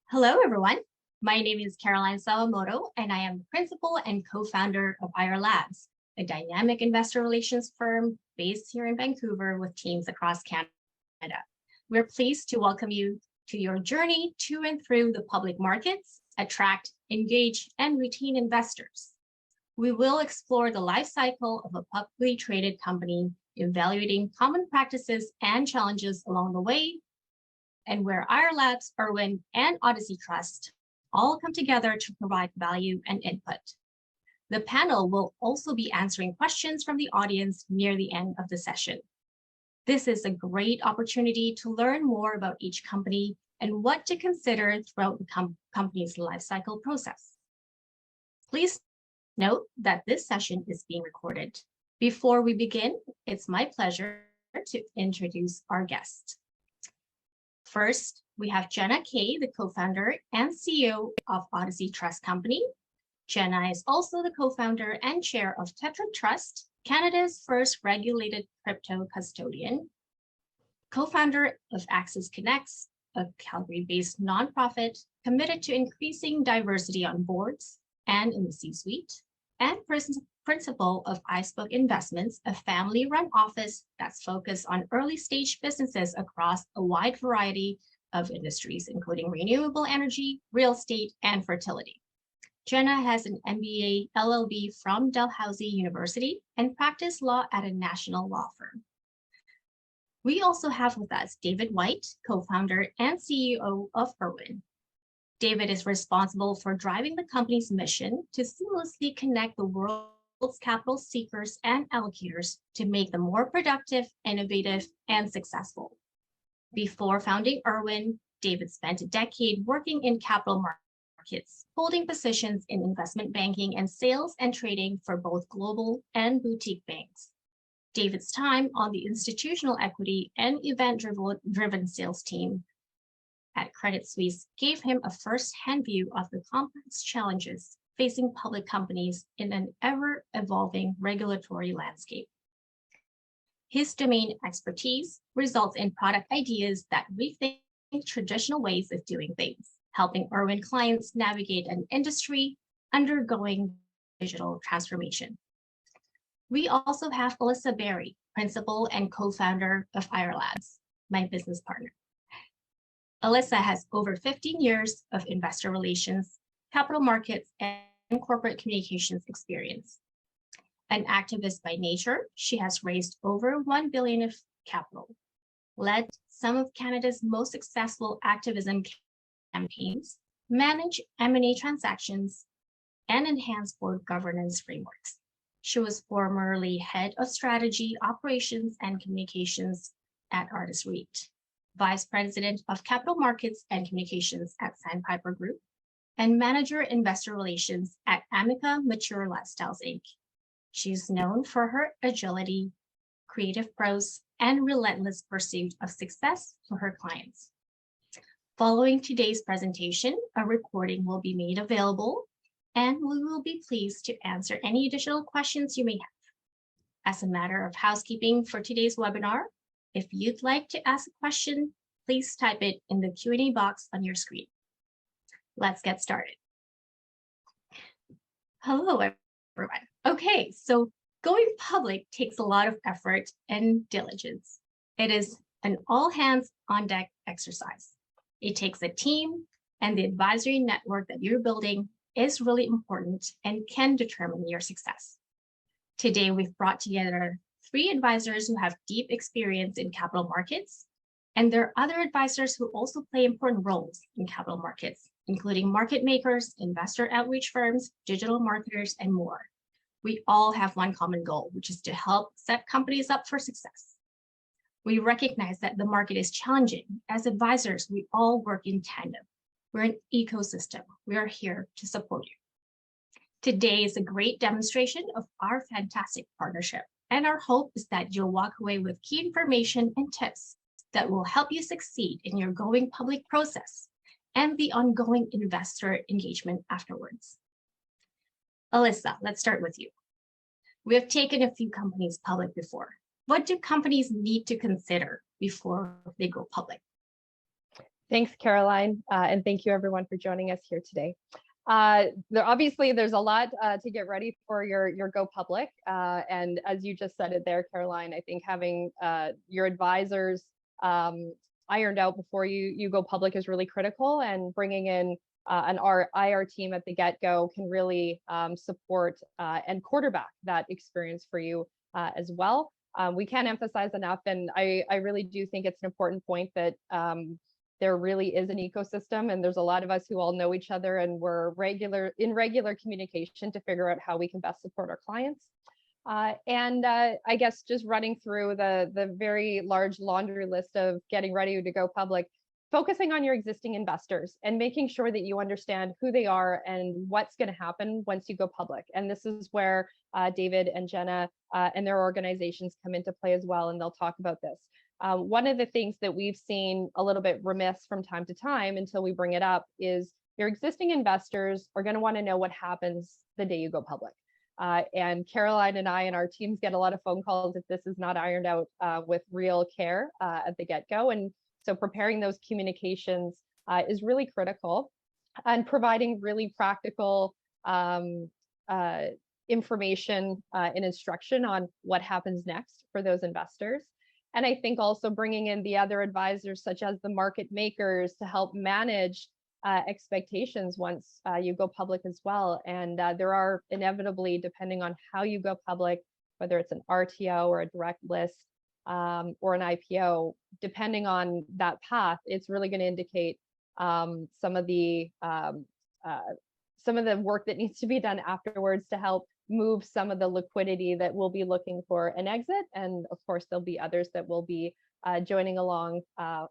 Hello, everyone. My name is Caroline Sawamoto, and I am the principal and co-founder of IR Labs, a dynamic investor relations firm based here in Vancouver with teams across Canada. We're pleased to welcome you to your journey to and through the public markets, attract, engage, and retain investors. We will explore the life cycle of a publicly traded company, evaluating common practices and challenges along the way, and where IR Labs, Irwin, and Odyssey Trust all come together to provide value and input. The panel will also be answering questions from the audience near the end of the session. This is a great opportunity to learn more about each company and what to consider throughout the company's lifecycle process. Please note that this session is being recorded. Before we begin, it's my pleasure to introduce our guest. First, we have Jenna Kay, the co-founder and CEO of Odyssey Trust Company. Jenna is also the co-founder and chair of Tetra Trust, Canada's first regulated crypto custodian, co-founder of Access Connects, a Calgary-based nonprofit committed to increasing diversity on boards and in the C-suite, and principal of Icebook Investments, a family-run office that's focused on early-stage businesses across a wide variety of industries, including renewable energy, real estate, and fertility. Jenna has an MBA LLB from Dalhousie University and practiced law at a national law firm. We also have with us David White, co-founder and CEO of Irwin. David is responsible for driving the company's mission to seamlessly connect the world's capital seekers and allocators to make them more productive, innovative, and successful. Before founding Irwin, David spent a decade working in capital markets, holding positions in investment banking and sales and trading for both global and boutique banks. David's time on the institutional equity and event-driven sales team at Credit Suisse gave him a first-hand view of the complex challenges facing public companies in an ever-evolving regulatory landscape. His domain expertise results in product ideas that rethink traditional ways of doing things, helping Irwin clients navigate an industry undergoing digital transformation. We also have Alyssa Berry, principal and co-founder of IR Labs, my business partner. Alyssa has over 15 years of investor relations, capital markets, and corporate communications experience. An activist by nature, she has raised over $1 billion of capital, led some of Canada's most successful activism campaigns, managed M&A transactions, and enhanced board governance frameworks. She was formerly head of strategy, operations, and communications at Artis REIT, vice president of capital markets and communications at Sandpiper Group, and manager investor relations at Amica Mature Lifestyles, Inc. She's known for her agility, creative prose, and relentless pursuit of success for her clients. Following today's presentation, a recording will be made available, and we will be pleased to answer any additional questions you may have. As a matter of housekeeping for today's webinar, if you'd like to ask a question, please type it in the Q&A box on your screen. Let's get started. Hello, everyone. Okay, so going public takes a lot of effort and diligence. It is an all-hands-on-deck exercise. It takes a team, and the advisory network that you're building is really important and can determine your success. Today, we've brought together 3 advisors who have deep experience in capital markets, and there are other advisors who also play important roles in capital markets, including market makers, investor outreach firms, digital marketers, and more. We all have one common goal, which is to help set companies up for success. We recognize that the market is challenging. As advisors, we all work in tandem. We're an ecosystem. We are here to support you. Today is a great demonstration of our fantastic partnership, and our hope is that you'll walk away with key information and tips that will help you succeed in your going public process and the ongoing investor engagement afterwards. Alyssa, let's start with you. We have taken a few companies public before. What do companies need to consider before they go public? Thanks, Caroline, and thank you everyone for joining us here today. Obviously, there's a lot to get ready for your go public, and as you just said it there, Caroline, I think having your advisors ironed out before you go public is really critical, and bringing in an IR team at the get-go can really support and quarterback that experience for you as well. We can't emphasize enough, and I really do think it's an important point that there really is an ecosystem, and there's a lot of us who all know each other, and we're in regular communication to figure out how we can best support our clients. I guess just running through the very large laundry list of getting ready to go public, focusing on your existing investors and making sure that you understand who they are and what's going to happen once you go public. And this is where David and Jenna and their organizations come into play as well, and they'll talk about this. One of the things that we've seen a little bit remiss from time to time until we bring it up is your existing investors are going to want to know what happens the day you go public. And Caroline and I and our teams get a lot of phone calls if this is not ironed out with real care at the get-go. And so preparing those communications is really critical, and providing really practical information and instruction on what happens next for those investors. And I think also bringing in the other advisors, such as the market makers, to help manage expectations once you go public as well. And there are inevitably, depending on how you go public, whether it's an RTO or a direct list or an IPO, depending on that path, it's really going to indicate some of the work that needs to be done afterwards to help move some of the liquidity that we'll be looking for an exit. And of course, there'll be others that will be joining along,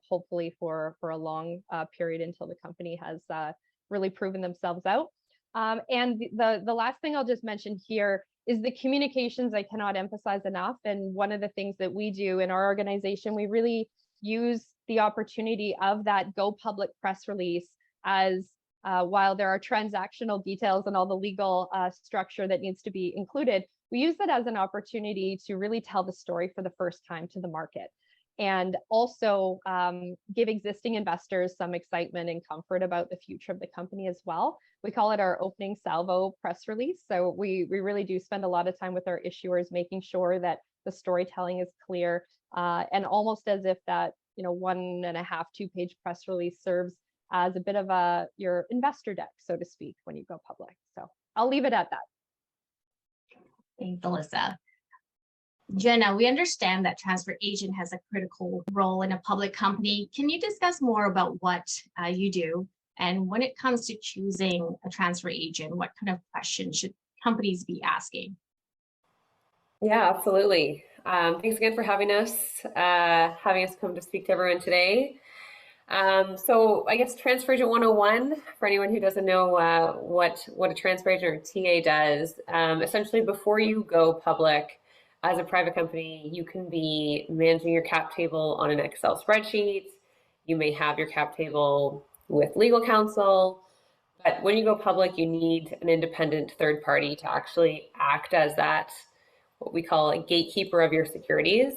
hopefully for a long period until the company has really proven themselves out. And the last thing I'll just mention here is the communications. I cannot emphasize enough. And one of the things that we do in our organization, we really use the opportunity of that go public press release as while there are transactional details and all the legal structure that needs to be included, we use that as an opportunity to really tell the story for the first time to the market, and also give existing investors some excitement and comfort about the future of the company as well. We call it our opening salvo press release. So we really do spend a lot of time with our issuers, making sure that the storytelling is clear, and almost as if that 1.5, 2-page press release serves as a bit of your investor deck, so to speak, when you go public. So I'll leave it at that. Thanks, Alyssa. Jenna, we understand that transfer agent has a critical role in a public company. Can you discuss more about what you do? And when it comes to choosing a transfer agent, what kind of questions should companies be asking? Yeah, absolutely. Thanks again for having us come to speak to everyone today. So I guess Transfer Agent 101, for anyone who doesn't know what a transfer agent or TA does, essentially before you go public as a private company, you can be managing your cap table on an Excel spreadsheet. You may have your cap table with legal counsel, but when you go public, you need an independent third party to actually act as that, what we call a gatekeeper of your securities.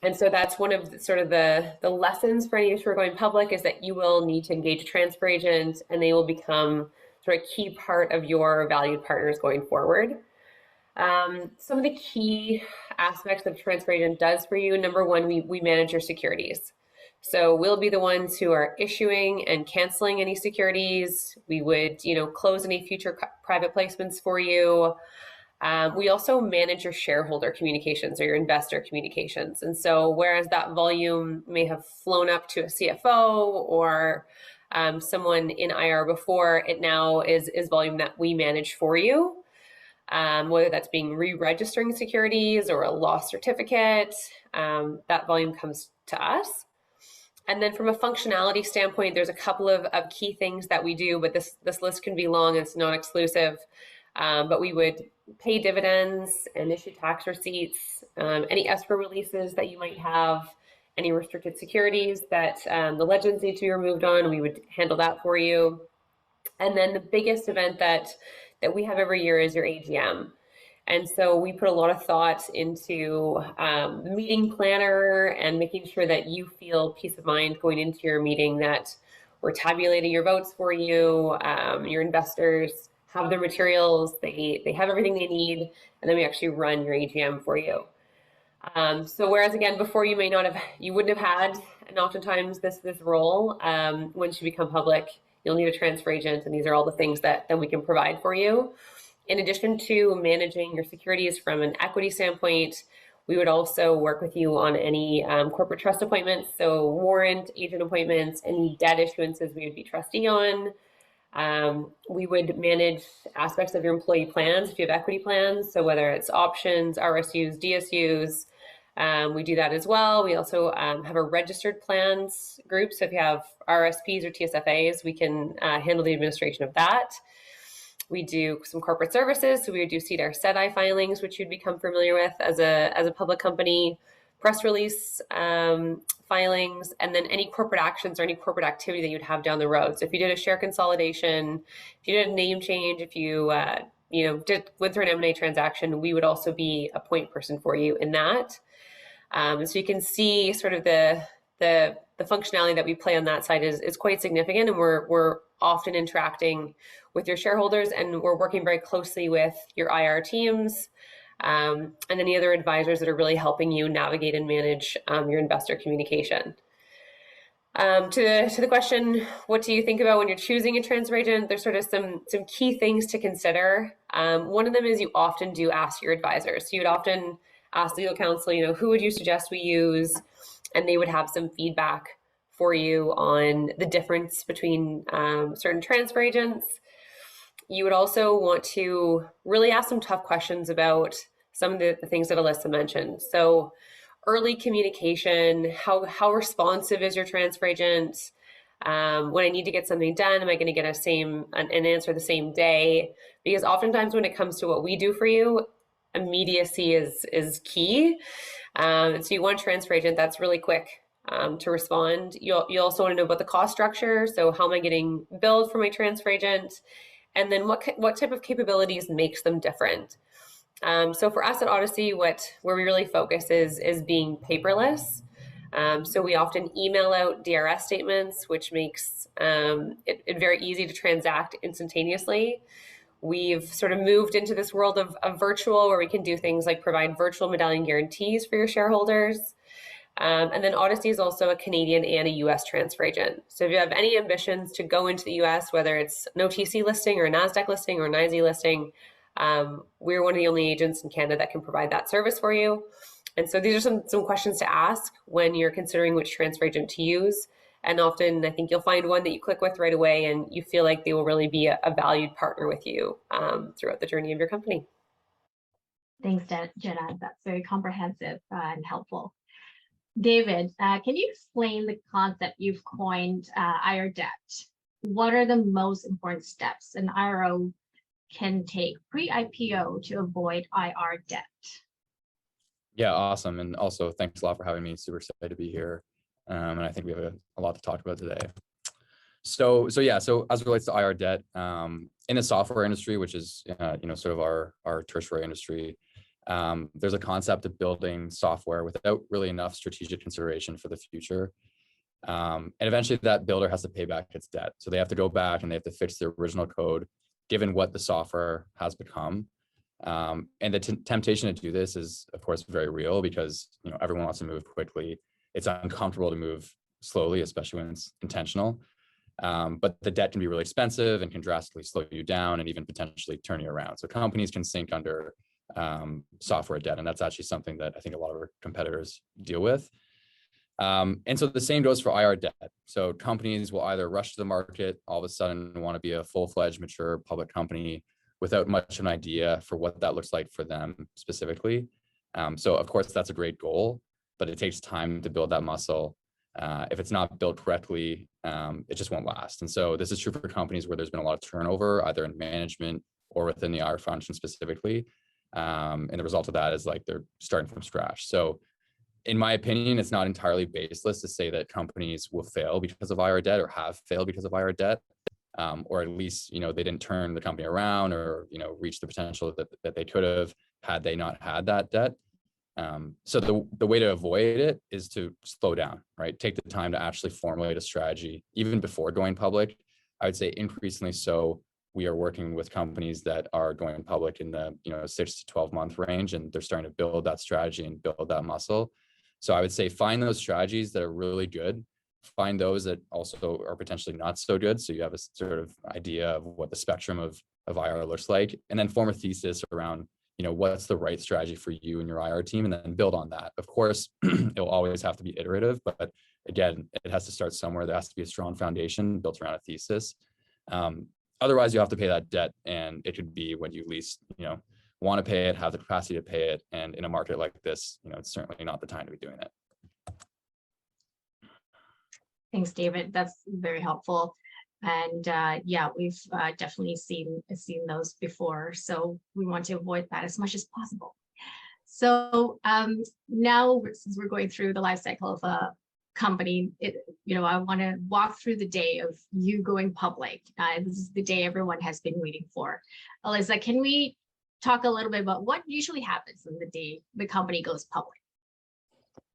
And so that's one of the lessons for any issuer going public, is that you will need to engage a transfer agent, and they will become sort of a key part of your valued partners going forward. Some of the key aspects that a transfer agent does for you: number one, we manage your securities. So we'll be the ones who are issuing and canceling any securities. We would, close any future private placements for you. We also manage your shareholder communications or your investor communications. And so whereas that volume may have flown up to a CFO or someone in IR before, it now is volume that we manage for you, whether that's being re-registering securities or a loss certificate, that volume comes to us. And then from a functionality standpoint, there's a couple of key things that we do, but this list can be long and it's not exclusive. But we would pay dividends and issue tax receipts, any escrow releases that you might have, any restricted securities that the legends need to be removed on, we would handle that for you. And then the biggest event that we have every year is your AGM. And so we put a lot of thought into the meeting planner and making sure that you feel peace of mind going into your meeting, that we're tabulating your votes for you, your investors have their materials, they have everything they need, and then we actually run your AGM for you. So whereas again, before you wouldn't have had, and oftentimes this role, once you become public, you'll need a transfer agent, and these are all the things that we can provide for you. In addition to managing your securities from an equity standpoint, we would also work with you on any corporate trust appointments, so warrant, agent appointments, any debt issuances we would be trustee on. We would manage aspects of your employee plans if you have equity plans, so whether it's options, RSUs, DSUs, we do that as well. We also have a registered plans group, so if you have RSPs or TSFAs, we can handle the administration of that. We do some corporate services, so we would do CDR SEDI filings, which you'd become familiar with as a public company, press release filings, and then any corporate actions or any corporate activity that you'd have down the road. So if you did a share consolidation, if you did a name change, if you went through an M&A transaction, we would also be a point person for you in that. So you can see sort of the functionality that we play on that side is quite significant, and we're often interacting with your shareholders, and we're working very closely with your IR teams and any other advisors that are really helping you navigate and manage your investor communication. To the question, what do you think about when you're choosing a transfer agent? There's sort of some key things to consider. One of them is you often do ask your advisors. So you would often ask legal counsel, who would you suggest we use? And they would have some feedback for you on the difference between certain transfer agents. You would also want to really ask some tough questions about some of the things that Alyssa mentioned. So early communication, how responsive is your transfer agent? When I need to get something done, am I going to get an answer the same day? Because oftentimes when it comes to what we do for you, immediacy is key. So you want a transfer agent that's really quick to respond. You also want to know about the cost structure. So how am I getting billed for my transfer agent? And then what type of capabilities makes them different? So for us at Odyssey, where we really focus is being paperless. So we often email out DRS statements, which makes it very easy to transact instantaneously. We've sort of moved into this world of virtual, where we can do things like provide virtual medallion guarantees for your shareholders. And then Odyssey is also a Canadian and a US transfer agent. So if you have any ambitions to go into the US, whether it's an OTC listing or a NASDAQ listing or an NYSE listing, we're one of the only agents in Canada that can provide that service for you. And so these are some questions to ask when you're considering which transfer agent to use. And often I think you'll find one that you click with right away and you feel like they will really be a valued partner with you throughout the journey of your company. Thanks, Jenna. That's very comprehensive and helpful. David, can you explain the concept you've coined, IR debt? What are the most important steps an IRO can take pre-IPO to avoid IR debt? Yeah, awesome. And also thanks a lot for having me. Super excited to be here. And I think we have a lot to talk about today. So as it relates to IR debt, in the software industry, which is sort of our tertiary industry, there's a concept of building software without really enough strategic consideration for the future. And eventually that builder has to pay back its debt. So they have to go back and they have to fix their original code, given what the software has become. And the temptation to do this is, of course, very real because everyone wants to move quickly. It's uncomfortable to move slowly, especially when it's intentional. But the debt can be really expensive and can drastically slow you down and even potentially turn you around. So companies can sink under software debt, and that's actually something that I think a lot of our competitors deal with. And so the same goes for IR debt. So companies will either rush to the market, all of a sudden want to be a full-fledged, mature public company without much of an idea for what that looks like for them specifically. So of course, that's a great goal, but it takes time to build that muscle. If it's not built correctly, it just won't last. And so this is true for companies where there's been a lot of turnover, either in management or within the IR function specifically. And the result of that is like they're starting from scratch. So in my opinion, it's not entirely baseless to say that companies will fail because of IR debt or have failed because of IR debt, or at least, they didn't turn the company around or, reach the potential that they could have had they not had that debt. So the way to avoid it is to slow down, right? Take the time to actually formulate a strategy, even before going public. I would say increasingly so, we are working with companies that are going public in the 6 to 12 month range, and they're starting to build that strategy and build that muscle. So I would say find those strategies that are really good, find those that also are potentially not so good, so you have a sort of idea of what the spectrum of IR looks like, and then form a thesis around what's the right strategy for you and your IR team, and then build on that. Of course, it'll always have to be iterative, but again, it has to start somewhere. There has to be a strong foundation built around a thesis. Otherwise, you have to pay that debt, and it could be when you least want to pay it, have the capacity to pay it, and in a market like this, it's certainly not the time to be doing it. Thanks, David. That's very helpful. And yeah, we've definitely seen those before. So we want to avoid that as much as possible. So now, since we're going through the life cycle of a company, I want to walk through the day of you going public. This is the day everyone has been waiting for. Alyssa, can we talk a little bit about what usually happens on the day the company goes public?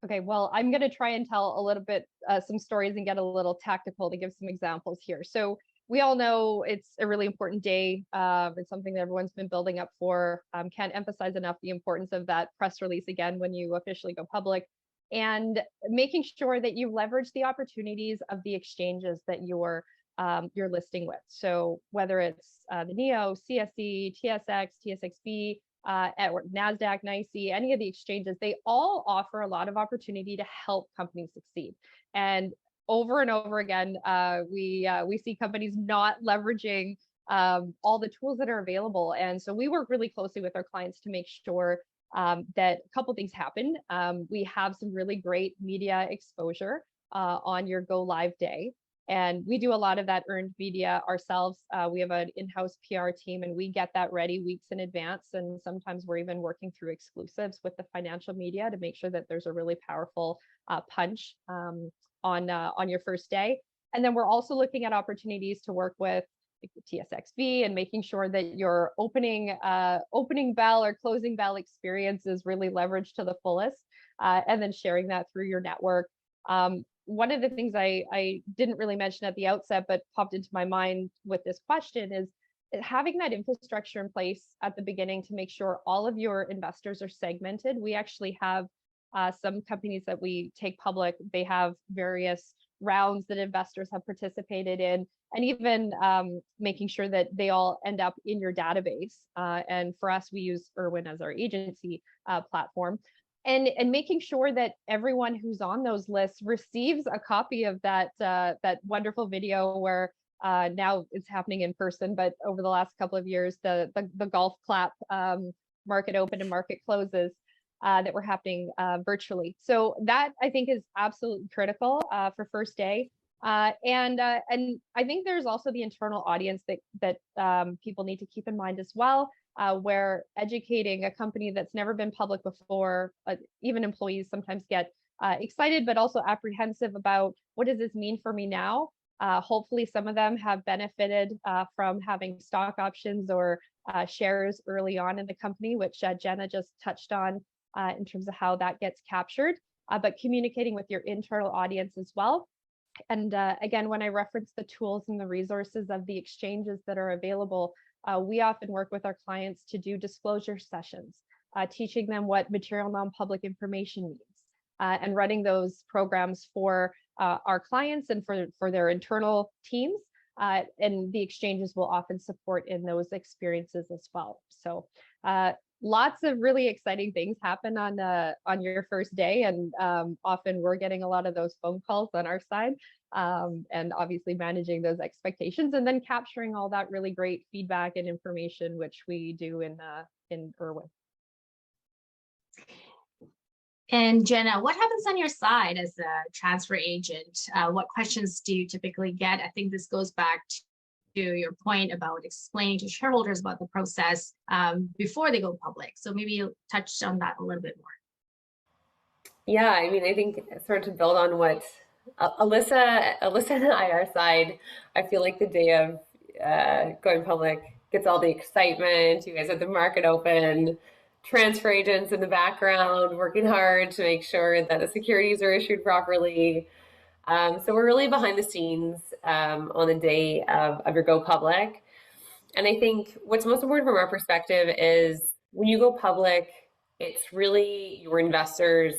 Okay, well, I'm going to try and tell a little bit, some stories and get a little tactical to give some examples here. So we all know it's a really important day. It's something that everyone's been building up for. Can't emphasize enough the importance of that press release again when you officially go public, and making sure that you leverage the opportunities of the exchanges that you're listing with. So whether it's the NEO, CSE, TSX, TSXV, or NASDAQ, NYSE, any of the exchanges, they all offer a lot of opportunity to help companies succeed. And over again, we see companies not leveraging all the tools that are available. And so we work really closely with our clients to make sure that a couple things happen. We have some really great media exposure on your go live day. And we do a lot of that earned media ourselves. We have an in-house PR team, and we get that ready weeks in advance. And sometimes we're even working through exclusives with the financial media to make sure that there's a really powerful punch on your first day. And then we're also looking at opportunities to work with the TSXV and making sure that your opening bell or closing bell experience is really leveraged to the fullest, and then sharing that through your network. One of the things I didn't really mention at the outset, but popped into my mind with this question is having that infrastructure in place at the beginning to make sure all of your investors are segmented. We actually have some companies that we take public. They have various rounds that investors have participated in, and even making sure that they all end up in your database. And for us, we use Irwin as our agency platform. And making sure that everyone who's on those lists receives a copy of that wonderful video where now it's happening in person, but over the last couple of years, the golf clap market open and market closes that were happening virtually. So that I think is absolutely critical for first day. And I think there's also the internal audience that people need to keep in mind as well. Where educating a company that's never been public before, even employees sometimes get excited, but also apprehensive about what does this mean for me now? Hopefully some of them have benefited from having stock options or shares early on in the company, which Jenna just touched on in terms of how that gets captured, but communicating with your internal audience as well. And again, when I reference the tools and the resources of the exchanges that are available, we often work with our clients to do disclosure sessions, teaching them what material non-public information means, and running those programs for our clients and for their internal teams. And the exchanges will often support in those experiences as well. So lots of really exciting things happen on your first day, and often we're getting a lot of those phone calls on our side, and obviously managing those expectations and then capturing all that really great feedback and information, which we do in Irwin. And Jenna, what happens on your side as a transfer agent? What questions do you typically get? I think this goes back to your point about explaining to shareholders about the process before they go public. So maybe you touched on that a little bit more. Yeah, I mean, I think sort of to build on what Alyssa and the IR side, I feel like the day of going public gets all the excitement. You guys have the market open, transfer agents in the background working hard to make sure that the securities are issued properly. So we're really behind the scenes on the day of your go public. And I think what's most important from our perspective is when you go public, it's really your investors,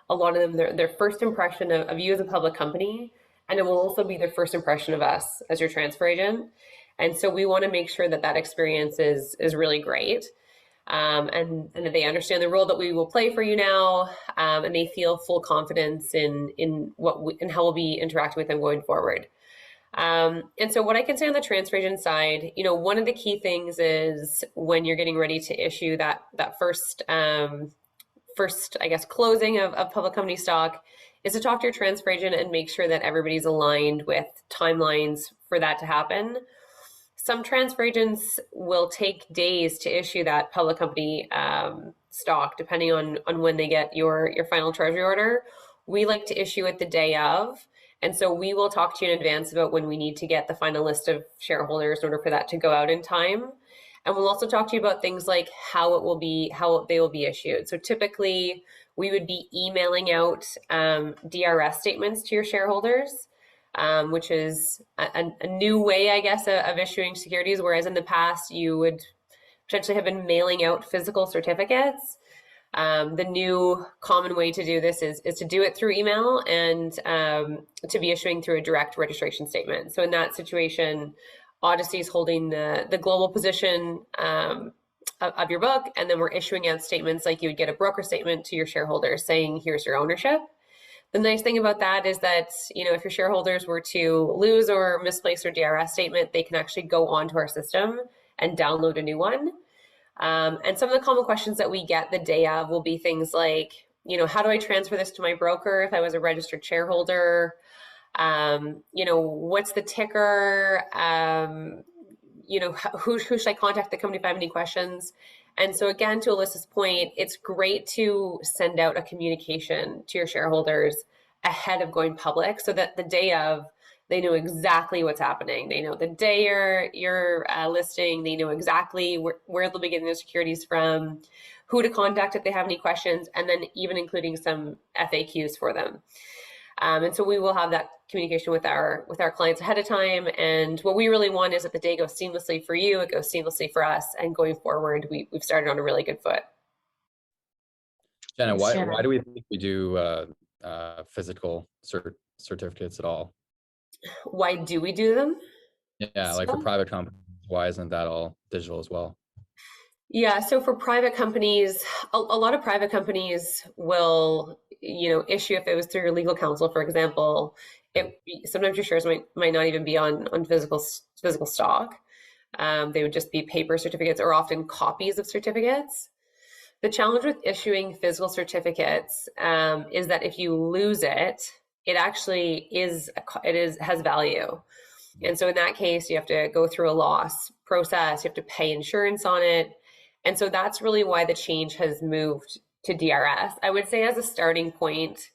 a lot of them, their first impression of you as a public company, and it will also be their first impression of us as your transfer agent. And so we want to make sure that that experience is really great. And that they understand the role that we will play for you now, and they feel full confidence in how we'll be interacting with them going forward. And so what I can say on the transfer agent side, one of the key things is when you're getting ready to issue that first, I guess, closing of public company stock, is to talk to your transfer agent and make sure that everybody's aligned with timelines for that to happen. Some transfer agents will take days to issue that public company stock, depending on when they get your final treasury order. We like to issue it the day of. And so we will talk to you in advance about when we need to get the final list of shareholders in order for that to go out in time. And we'll also talk to you about things like how they will be issued. So typically we would be emailing out DRS statements to your shareholders, which is a new way, I guess, of issuing securities, whereas in the past you would potentially have been mailing out physical certificates. The new common way to do this is to do it through email and to be issuing through a direct registration statement. So in that situation, Odyssey is holding the global position of your book, and then we're issuing out statements like you would get a broker statement to your shareholders saying, here's your ownership. The nice thing about that is that, if your shareholders were to lose or misplace their DRS statement, they can actually go onto our system and download a new one. And some of the common questions that we get the day of will be things like, how do I transfer this to my broker if I was a registered shareholder? What's the ticker? Who should I contact the company if I have any questions? And so again, to Alyssa's point, it's great to send out a communication to your shareholders ahead of going public so that the day of, they know exactly what's happening. They know the day you're listing. They know exactly where they'll be getting their securities from, who to contact if they have any questions, and then even including some FAQs for them. And so we will have that communication with our clients ahead of time. And what we really want is that the day goes seamlessly for you, it goes seamlessly for us. And going forward, we've started on a really good foot. Jenna, why do we think we do physical certificates at all? Why do we do them? Yeah, like for private companies, why isn't that all digital as well? Yeah, so for private companies, a lot of private companies will, issue, if it was through your legal counsel, for example, sometimes your shares might not even be on physical stock. They would just be paper certificates or often copies of certificates. The challenge with issuing physical certificates is that if you lose it, it actually has value. And so in that case, you have to go through a loss process, you have to pay insurance on it. And so that's really why the change has moved to DRS. I would say as a starting point,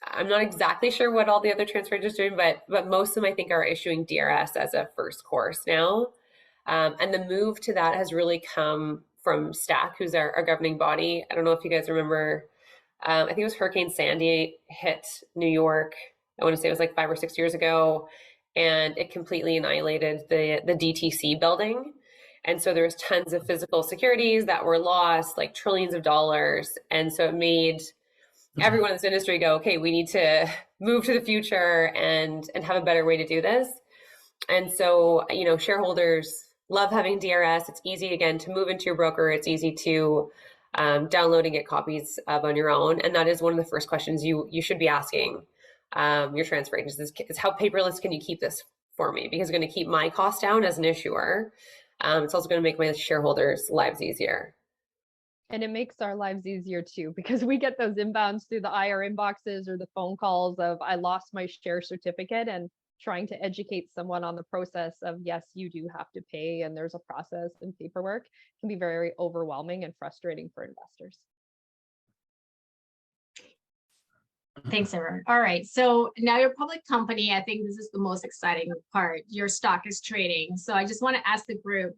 I'm not exactly sure what all the other transfer agents are doing, but most of them I think are issuing DRS as a first course now. And the move to that has really come from STAC, who's our governing body. I don't know if you guys remember, I think it was Hurricane Sandy hit New York. I want to say it was like 5 or 6 years ago, and it completely annihilated the DTC building. And so there was tons of physical securities that were lost, like trillions of dollars. And so it made everyone in this industry go, okay, we need to move to the future and have a better way to do this. And so, shareholders love having DRS. It's easy, again, to move into your broker. It's easy to download and get copies of on your own. And that is one of the first questions you should be asking your transfer agents is how paperless can you keep this for me? Because it's going to keep my cost down as an issuer. It's also going to make my shareholders' lives easier. And it makes our lives easier too, because we get those inbounds through the IR inboxes or the phone calls of, I lost my share certificate, and trying to educate someone on the process of, yes, you do have to pay, and there's a process and paperwork, can be very overwhelming and frustrating for investors. Thanks, Irwin. All right, so now you're a public company. I think this is the most exciting part. Your stock is trading. So I just want to ask the group,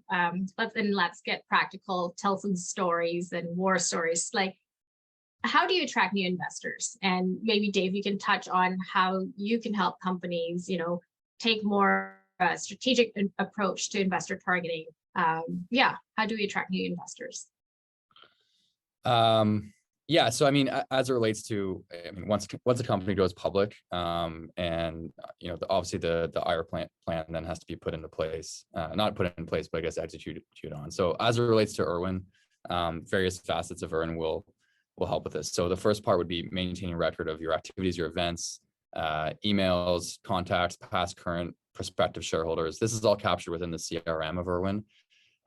let's get practical, tell some stories and war stories. Like, how do you attract new investors? And maybe Dave, you can touch on how you can help companies, take more strategic approach to investor targeting. Yeah, how do we attract new investors? Yeah, so I mean, as it relates to, I mean, once a company goes public, and obviously the IR plan then has to be put into place, not put in place, but I guess executed on. So as it relates to Irwin, various facets of Irwin will help with this. So the first part would be maintaining a record of your activities, your events, emails, contacts, past, current, prospective shareholders. This is all captured within the CRM of Irwin.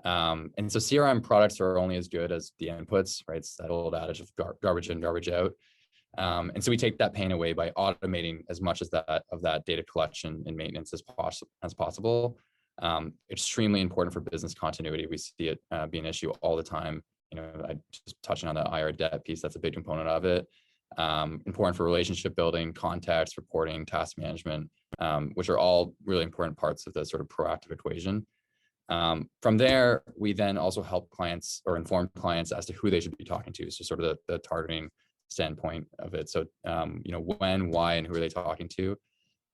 And so CRM products are only as good as the inputs, right? It's that old adage of garbage in, garbage out. And so we take that pain away by automating as much as that data collection and maintenance as possible. Extremely important for business continuity. We see it be an issue all the time. I just touching on the IR debt piece, that's a big component of it. Important for relationship building, contacts, reporting, task management, which are all really important parts of the sort of proactive equation. From there, we then also help clients or inform clients as to who they should be talking to. So sort of the targeting standpoint of it. So, when, why, and who are they talking to?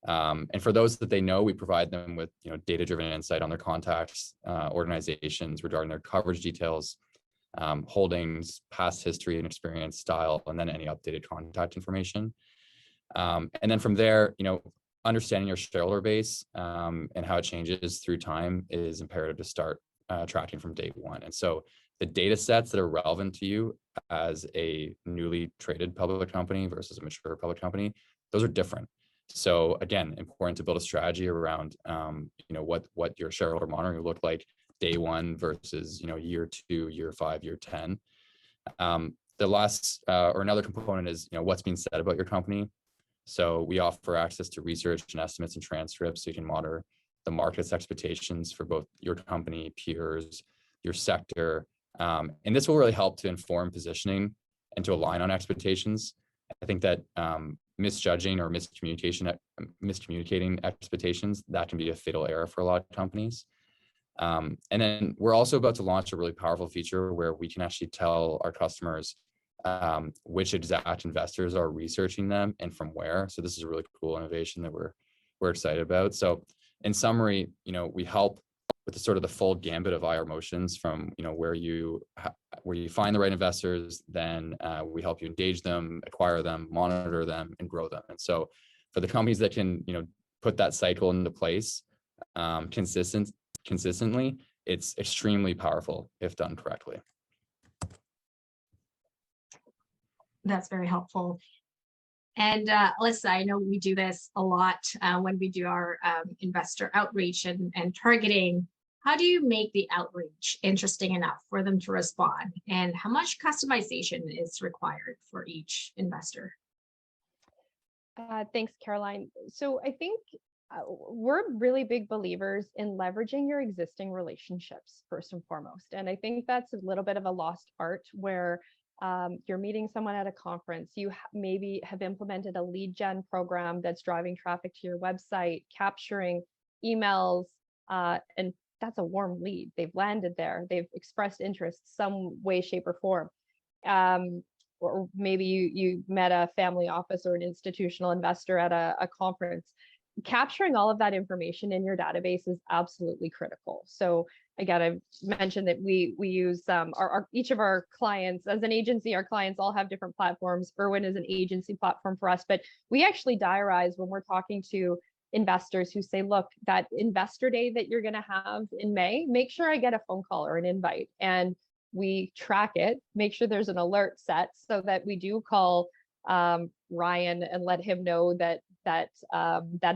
And for those that they know, we provide them with, data-driven insight on their contacts, organizations regarding their coverage details, holdings, past history and experience, style, and then any updated contact information. And then from there, understanding your shareholder base and how it changes through time is imperative to start tracking from day one. And so the data sets that are relevant to you as a newly traded public company versus a mature public company, those are different. So again, important to build a strategy around, what your shareholder monitoring will look like day one versus, year 2, year 5, year 10. The last or another component is, what's being said about your company. So we offer access to research and estimates and transcripts so you can monitor the market's expectations for both your company, peers, your sector. And this will really help to inform positioning and to align on expectations. I think that misjudging or miscommunicating expectations, that can be a fatal error for a lot of companies. And then we're also about to launch a really powerful feature where we can actually tell our customers which exact investors are researching them and from where. So this is a really cool innovation that we're excited about. So in summary, we help with the sort of the full gambit of IR motions from, where you find the right investors, then we help you engage them, acquire them, monitor them, and grow them. And so for the companies that can, put that cycle into place consistently, it's extremely powerful if done correctly. That's very helpful. And Alyssa, I know we do this a lot when we do our investor outreach and targeting. How do you make the outreach interesting enough for them to respond? And how much customization is required for each investor? Thanks, Caroline. So I think we're really big believers in leveraging your existing relationships first and foremost. And I think that's a little bit of a lost art where you're meeting someone at a conference, you maybe have implemented a lead gen program that's driving traffic to your website, capturing emails, and that's a warm lead. They've landed there. They've expressed interest some way, shape, or form. Or maybe you met a family office or an institutional investor at a conference. Capturing all of that information in your database is absolutely critical. So again, I've mentioned that we use each of our clients as an agency. Our clients all have different platforms. Irwin is an agency platform for us, but we actually diarize when we're talking to investors who say, look, that investor day that you're going to have in May, make sure I get a phone call or an invite. And we track it, make sure there's an alert set so that we do call Ryan and let him know that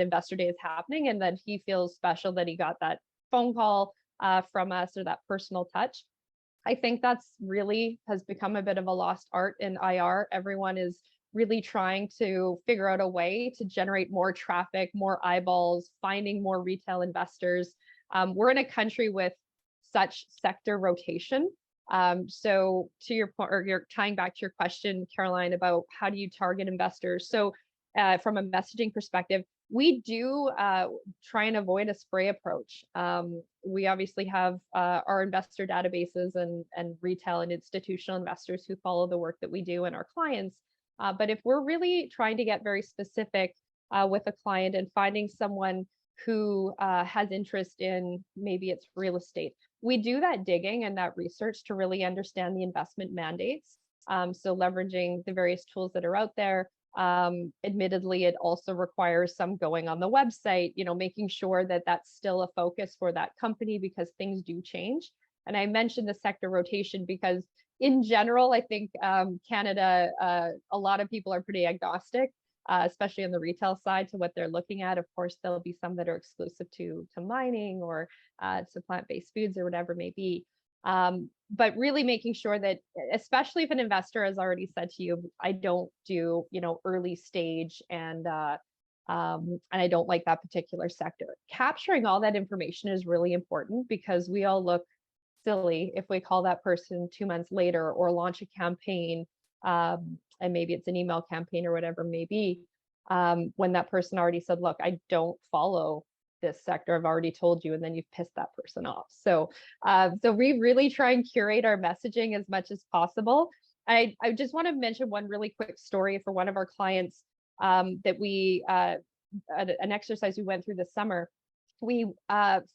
investor day is happening, and then he feels special that he got that phone call from us or that personal touch. I think that's really has become a bit of a lost art in IR. Everyone is really trying to figure out a way to generate more traffic, more eyeballs, finding more retail investors. We're in a country with such sector rotation So to your point, or you're tying back to your question, Caroline, about how do you target investors? So from a messaging perspective, we do try and avoid a spray approach. We obviously have our investor databases and retail and institutional investors who follow the work that we do and our clients. But if we're really trying to get very specific with a client and finding someone who has interest in, maybe it's real estate, we do that digging and that research to really understand the investment mandates. So leveraging the various tools that are out there. Admittedly, it also requires some going on the website, making sure that that's still a focus for that company because things do change. And I mentioned the sector rotation because in general, I think Canada, a lot of people are pretty agnostic, especially on the retail side, to what they're looking at. Of course, there'll be some that are exclusive to mining or to plant-based foods or whatever it may be. But really making sure that, especially if an investor has already said to you, I don't do, early stage and I don't like that particular sector. Capturing all that information is really important because we all look silly if we call that person 2 months later or launch a campaign, and maybe it's an email campaign or whatever it may be, when that person already said, look, I don't follow this sector, I've already told you, and then you've pissed that person off. So we really try and curate our messaging as much as possible. I just want to mention one really quick story for one of our clients that we, an exercise we went through this summer. We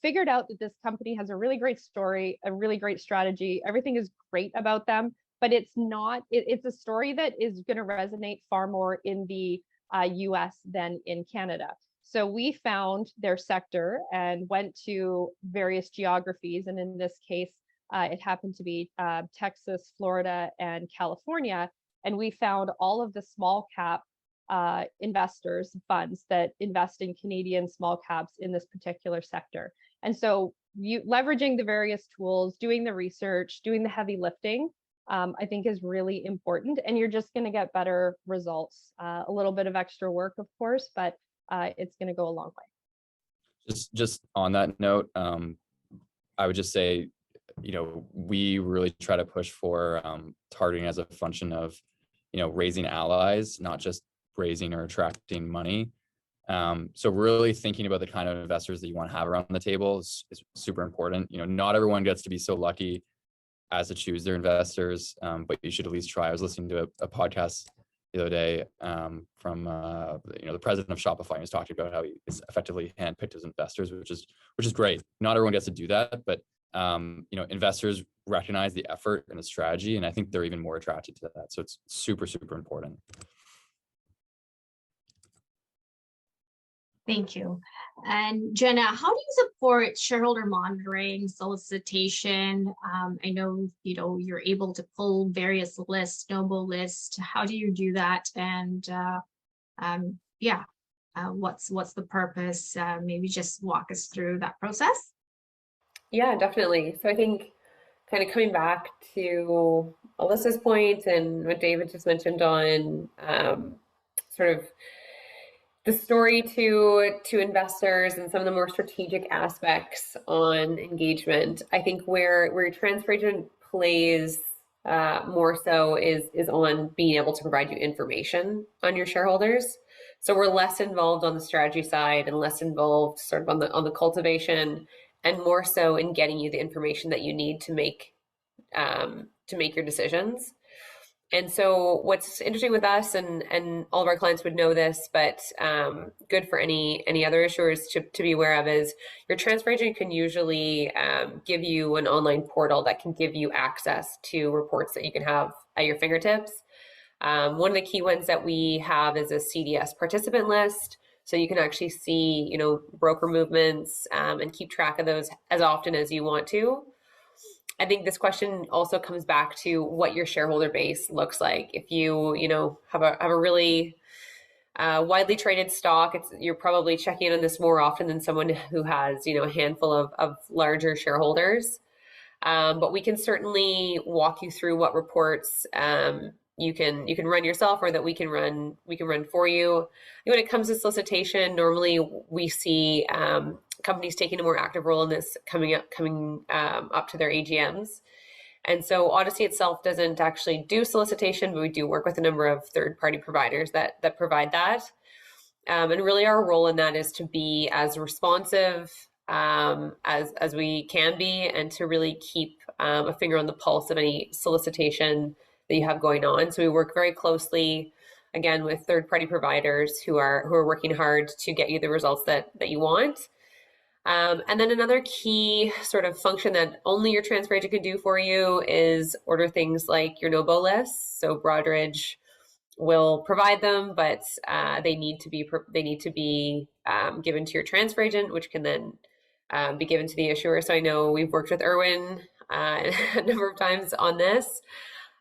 figured out that this company has a really great story, a really great strategy. Everything is great about them, but it's not, it's a story that is going to resonate far more in the US than in Canada. So we found their sector and went to various geographies. And in this case, it happened to be Texas, Florida, and California. And we found all of the small cap investors, funds that invest in Canadian small caps in this particular sector. And so leveraging the various tools, doing the research, doing the heavy lifting, I think is really important. And you're just going to get better results. A little bit of extra work, of course, but it's going to go a long way. Just on that note, I would just say, we really try to push for targeting as a function of, raising allies, not just raising or attracting money. So really thinking about the kind of investors that you want to have around the table is super important. Not everyone gets to be so lucky as to choose their investors, but you should at least try. I was listening to a podcast the other day from the president of Shopify. He was talking about how he is effectively handpicked his investors, which is great. Not everyone gets to do that, but investors recognize the effort and the strategy, and I think they're even more attracted to that. So it's super, super important. Thank you. And Jenna, how do you support shareholder monitoring, solicitation? I know, you're able to pull various lists, Noble list. How do you do that? And what's the purpose? Maybe just walk us through that process. Yeah, definitely. So I think kind of coming back to Alyssa's point and what David just mentioned on sort of the story to investors and some of the more strategic aspects on engagement, I think where transfer agent plays more so is on being able to provide you information on your shareholders. So we're less involved on the strategy side and less involved sort of on the cultivation, and more so in getting you the information that you need to make your decisions. And so what's interesting with us, and all of our clients would know this, but good for any other issuers to be aware of, is your transfer agent can usually give you an online portal that can give you access to reports that you can have at your fingertips. One of the key ones that we have is a CDS participant list. So you can actually see, broker movements and keep track of those as often as you want to. I think this question also comes back to what your shareholder base looks like. If you, have a really widely traded stock, you're probably checking in on this more often than someone who has, a handful of larger shareholders. But we can certainly walk you through what reports you can run yourself, or that we can run for you. When it comes to solicitation, normally we see companies taking a more active role in this coming up to their AGMs. And so Odyssey itself doesn't actually do solicitation, but we do work with a number of third-party providers that provide that. And really our role in that is to be as responsive as we can be, and to really keep a finger on the pulse of any solicitation that you have going on. So we work very closely, again, with third-party providers who are working hard to get you the results that you want. And then another key sort of function that only your transfer agent can do for you is order things like your no-bo lists. So Broadridge will provide them, but they need to be given to your transfer agent, which can then be given to the issuer. So I know we've worked with Irwin a number of times on this,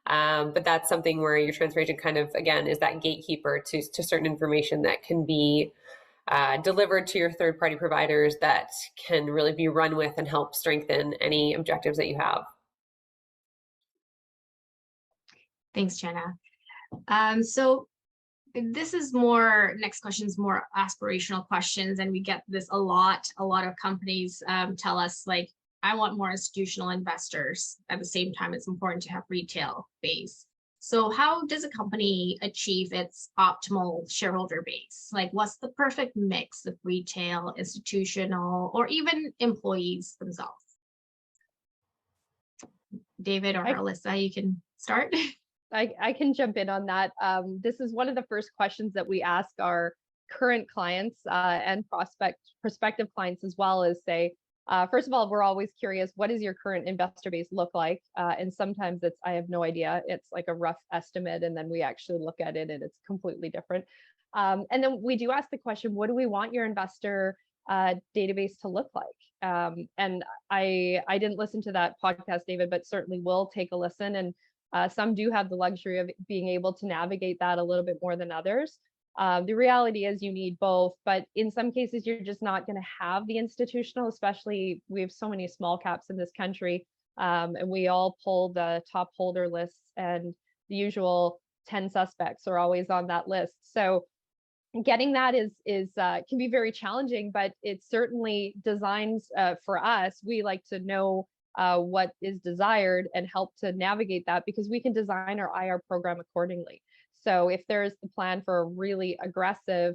but that's something where your transfer agent kind of, again, is that gatekeeper to certain information that can be delivered to your third-party providers that can really be run with and help strengthen any objectives that you have. Thanks, Jenna. So this is more, next question is more aspirational questions, and we get this a lot. A lot of companies tell us, like, I want more institutional investors. At the same time, it's important to have retail base. So how does a company achieve its optimal shareholder base? Like, what's the perfect mix of retail, institutional, or even employees themselves? David or Alyssa, you can start. I can jump in on that. This is one of the first questions that we ask our current clients and prospective clients as well, is say, first of all, we're always curious, what does your current investor base look like? And sometimes it's, I have no idea. It's like a rough estimate. And then we actually look at it and it's completely different. And then we do ask the question, what do we want your investor database to look like? And I didn't listen to that podcast, David, but certainly will take a listen. And some do have the luxury of being able to navigate that a little bit more than others. The reality is you need both, but in some cases, you're just not going to have the institutional, especially we have so many small caps in this country, and we all pull the top holder lists, and the usual 10 suspects are always on that list. So getting that is can be very challenging, but it's certainly designed for us. We like to know what is desired and help to navigate that, because we can design our IR program accordingly. So if there's the plan for a really aggressive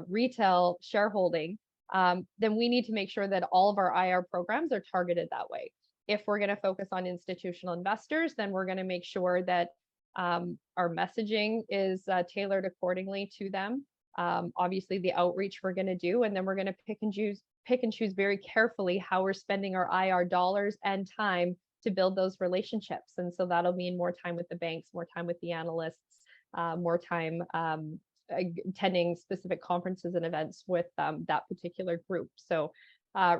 retail shareholding, then we need to make sure that all of our IR programs are targeted that way. If we're going to focus on institutional investors, then we're going to make sure that our messaging is tailored accordingly to them. Obviously, the outreach we're going to do, and then we're going to pick and choose very carefully how we're spending our IR dollars and time to build those relationships. And so that'll mean more time with the banks, more time with the analysts, more time attending specific conferences and events with that particular group. So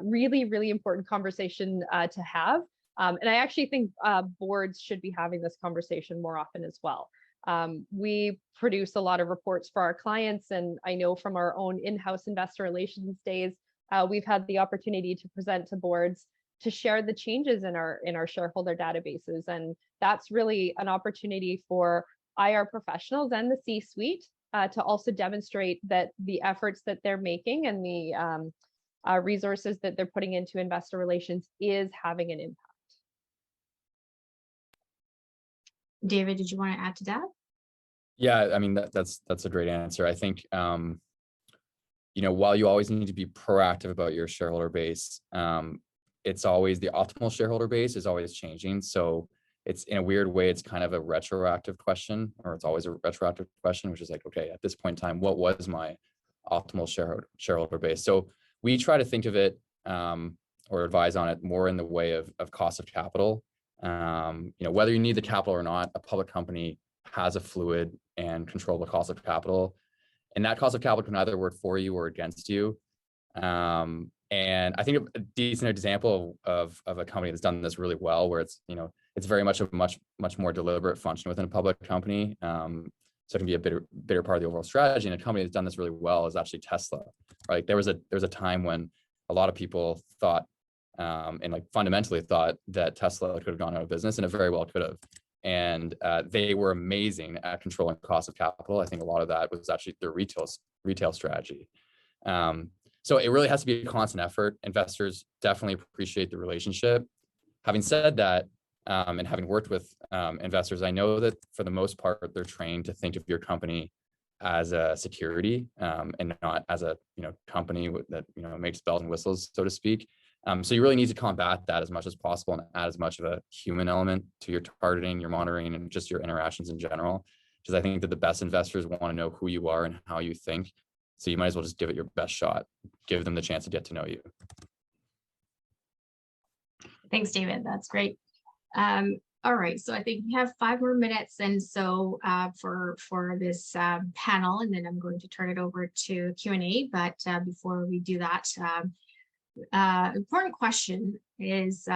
really, really important conversation to have. And I actually think boards should be having this conversation more often as well. We produce a lot of reports for our clients, and I know from our own in-house investor relations days, we've had the opportunity to present to boards to share the changes in our shareholder databases. And that's really an opportunity for IR professionals and the C-suite to also demonstrate that the efforts that they're making and the resources that they're putting into investor relations is having an impact. David, did you want to add to that? Yeah, I mean, that's a great answer. I think, while you always need to be proactive about your shareholder base, it's always the optimal shareholder base is always changing. So it's, in a weird way, it's kind of a retroactive question, or it's always a retroactive question, which is like, okay, at this point in time, what was my optimal shareholder base? So we try to think of it or advise on it more in the way of cost of capital. Whether you need the capital or not, a public company has a fluid and controllable cost of capital, and that cost of capital can either work for you or against you. And I think a decent example of a company that's done this really well, where it's very much a much more deliberate function within a public company. So it can be a bigger part of the overall strategy. And a company that's done this really well is actually Tesla. Right? There was a time when a lot of people thought, and like fundamentally thought, that Tesla could have gone out of business, and it very well could have. And they were amazing at controlling cost of capital. I think a lot of that was actually their retail strategy. So it really has to be a constant effort. Investors definitely appreciate the relationship. Having said that, And having worked with investors, I know that for the most part, they're trained to think of your company as a security and not as a company that makes bells and whistles, so to speak. So you really need to combat that as much as possible and add as much of a human element to your targeting, your monitoring, and just your interactions in general. Because I think that the best investors want to know who you are and how you think. So you might as well just give it your best shot. Give them the chance to get to know you. Thanks, David. That's great. All right, so I think we have 5 more minutes, and so for this panel, and then I'm going to turn it over to Q&A. But before we do that, important question is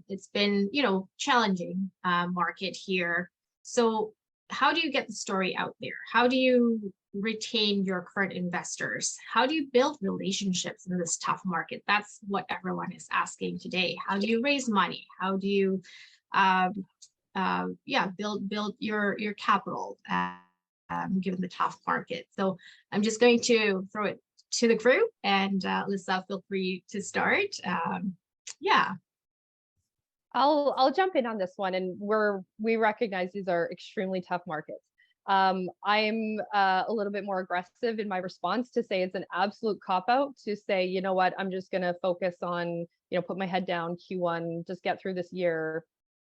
it's been challenging market here. So how do you get the story out there? How do you retain your current investors? How do you build relationships in this tough market? That's what everyone is asking today. How do you raise money? How do you build your capital given the tough market? So I'm just going to throw it to the crew, and Lisa, feel free to start. I'll jump in on this one, and we recognize these are extremely tough markets. I'm a little bit more aggressive in my response to say it's an absolute cop-out to say, you know what, I'm just going to focus on, put my head down Q1, just get through this year.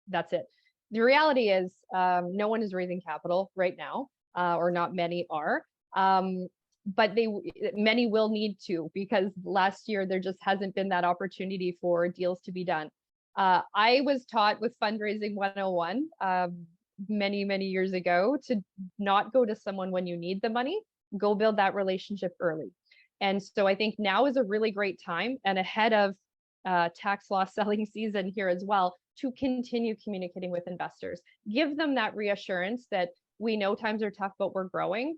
That's it. The reality is no one is raising capital right now, or not many are. But many will need to, because last year there just hasn't been that opportunity for deals to be done. I was taught with fundraising 101 many, many years ago to not go to someone when you need the money, go build that relationship early. And so I think now is a really great time, and ahead of tax loss selling season here as well, to continue communicating with investors. Give them that reassurance that we know times are tough, but we're growing.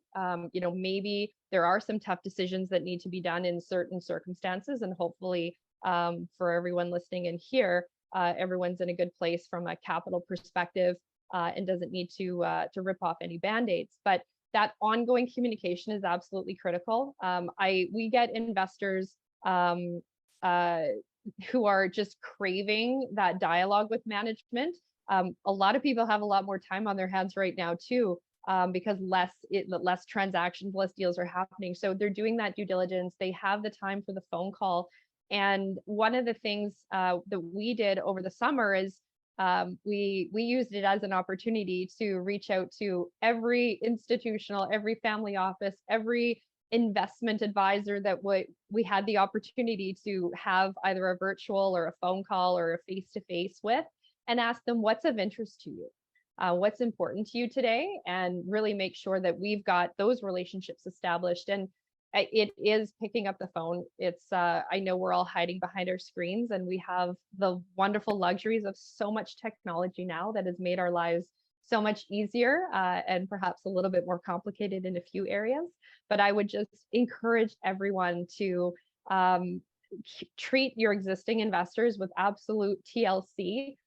Maybe there are some tough decisions that need to be done in certain circumstances, and hopefully for everyone listening in here, everyone's in a good place from a capital perspective and doesn't need to rip off any band-aids. But that ongoing communication is absolutely critical. We get investors who are just craving that dialogue with management. A lot of people have a lot more time on their hands right now too, because less transactions, less deals are happening. So they're doing that due diligence. They have the time for the phone call. And one of the things that we did over the summer is we used it as an opportunity to reach out to every institutional, every family office, every investment advisor that we had the opportunity to have either a virtual or a phone call or a face-to-face with, and ask them what's of interest to you, what's important to you today, and really make sure that we've got those relationships established. And it is picking up the phone. It's I know we're all hiding behind our screens, and we have the wonderful luxuries of so much technology now that has made our lives so much easier and perhaps a little bit more complicated in a few areas. But I would just encourage everyone to treat your existing investors with absolute TLC,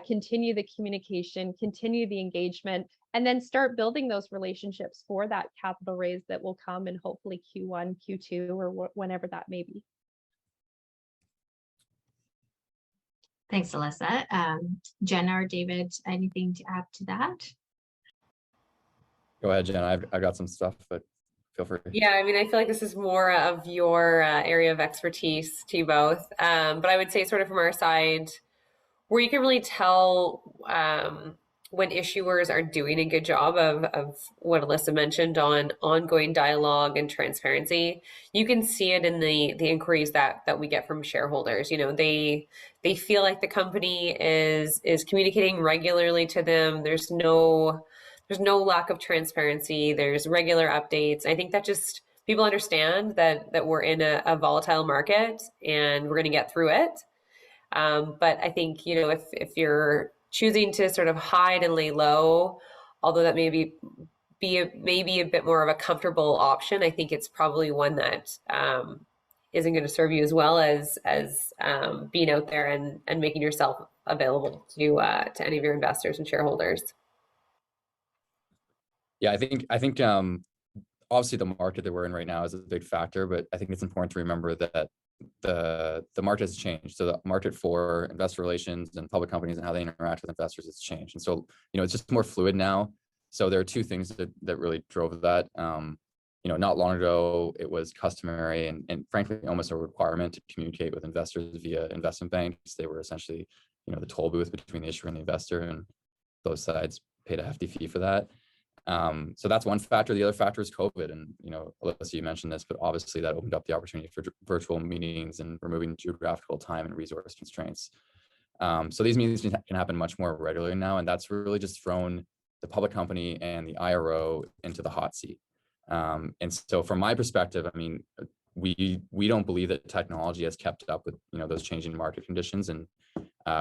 continue the communication, continue the engagement, and then start building those relationships for that capital raise that will come in hopefully Q1, Q2, or whenever that may be. Thanks, Alyssa. Jenna or David, anything to add to that? Go ahead, Jenna. I've got some stuff, but feel free. Yeah, I mean, I feel like this is more of your area of expertise to you both. But I would say sort of from our side, where you can really tell when issuers are doing a good job of what Alyssa mentioned on ongoing dialogue and transparency, you can see it in the inquiries that we get from shareholders. They feel like the company is communicating regularly to them. There's no lack of transparency. There's regular updates. I think that just people understand that we're in a volatile market and we're going to get through it. But I think, if you're choosing to sort of hide and lay low, although that may be a bit more of a comfortable option, I think it's probably one that isn't going to serve you as well as being out there and making yourself available to any of your investors and shareholders. Yeah, I think obviously the market that we're in right now is a big factor, but I think it's important to remember that the market has changed. So the market for investor relations and public companies and how they interact with investors has changed. And so, it's just more fluid now. So there are two things that really drove that. Not long ago, it was customary and frankly, almost a requirement to communicate with investors via investment banks. They were essentially, the toll booth between the issuer and the investor, and both sides paid a hefty fee for that. So that's one factor. The other factor is COVID. And, Alyssa, you mentioned this, but obviously that opened up the opportunity for virtual meetings and removing geographical time and resource constraints. So these meetings can happen much more regularly now. And that's really just thrown the public company and the IRO into the hot seat. And so from my perspective, I mean, we don't believe that technology has kept up with, those changing market conditions. And